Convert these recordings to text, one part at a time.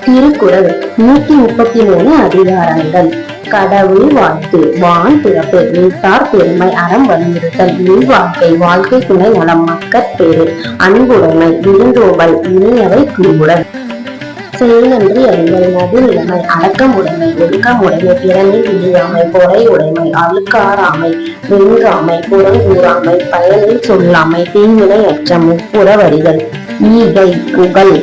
திருக்குறள் 133 அதிகாரங்கள். கடவுள் வாழ்த்து, வான் பிறப்பு, நீத்தார் பெருமை, அறம் வலியுறுத்தல், வாழ்க்கை, வாழ்க்கை துணை நலம், மக்கட்பேறு, அன்புடைமை, விருந்தோம்பல், இனியவை கூறுதல், செயலன்றி அறிதல், நடுநிலைமை, அடக்கமுடைமை, ஒழுக்கமுடைமை, பிறனில் இழியாமை, பொறை உடைமை, அழுக்காராமை, வெங்காமை, புறங்கூறாமை, பயனில் சொல்லாமை, தீவினை அச்சம், முப்புறவறிதல், ஈகை, புகழ்,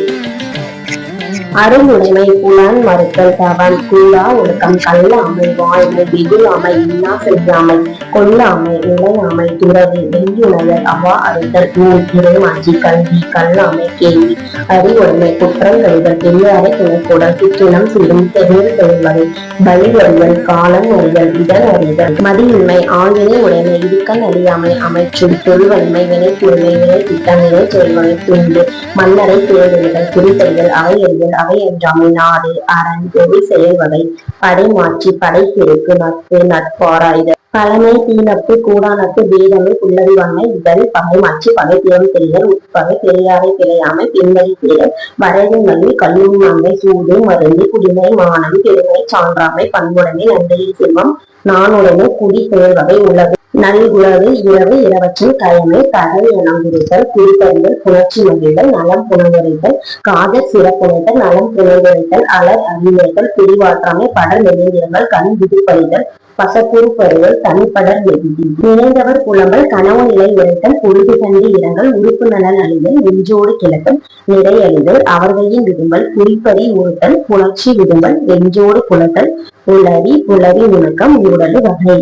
அருளுடைமை, புலன் மறுத்தல், தவம், கூடா ஒழுக்கம், கல்லாமை, வாய்மை, வெகுளாமை, இன்னா செய்யாமை, கொல்லாமை, நிலையாமை, துறவு, வெய்யுணர்தல், அவா அறிதல், நூல், இறைமாட்சி, கல்வி, கல்லாமை, கேள்வி, அறிவுடைமை, குற்றம் கழிதல், பெரியாரை துணைக்கூடல், சிற்றினம் சிறும், தெருள் தெளிவகை, பலிவறிதல், காலம் அறிதல், இதன் அறிதல், மதியின்மை, ஆகினை உடைமை, இதுக்கண் அறியாமை, அமைச்சும், தொல்வன்மை, வினைக்கூர்மை, வினை திட்டம், வினை செயல்வகை, துண்டு, மன்னரை தேர்தல்கள், குறித்தறிதல், அவை அறிதல், அவை என்றாமை, நாடு, அரண், பொருள், செயல்வகை, படைமாட்சி, படைப்பெருக்கு, நட்பு, நட்பாராய்தல், பழமை, தீநட்பு, கூடாநட்பு, வேதமை, புல்லறிவாண்மை, இதழ், பகைமாட்சி, பகைத்திறம் தெரிதல், உட்பகை, பெரியாரை பிழையாமை, பின்வழி தேடல், வரைவு நல்வி, கல்லூரிமாண்மை, சூது, மருந்து, குடிமை, மானம், பெருமை, சான்றாமை, பண்புடைமை, நன்றியில் செல்வம், நானுடைமை, குடி, செயல்வகை, உலகு, நல்குலவு, இரவு, இரவற்றின் கயமை, தகை எனம்புரித்தல், குறிப்பறிதல், புணர்ச்சி மகிழ்தல், நலம் புணர்ந்துரைத்தல், காதல் சிறப்புரைத்தல், நலம் புணர்ந்துரைத்தல், அலர் அறிவுரைத்தல், பிரிவாற்றாமை, படர் நெருங்கிரங்கள், கண் விடுப்பறிதல், பசப்புறுப்பறிதல், தனிப்படர் வெகுதி, நினைந்தவர் புலம்பல், கனவு நிலை உரைத்தல், பொழுது கண்டு இரங்கல், உறுப்பு நலன் அழிதல், நெஞ்சோடு கிளத்தல், நிறை அழிதல், அவர்களின் விரும்பல், குறிப்பறி உறுத்தல், புணர்ச்சி விரும்பல், நெஞ்சோடு புலத்தல், புலரி, புலரி நுணுக்கம், ஊடலு வகை.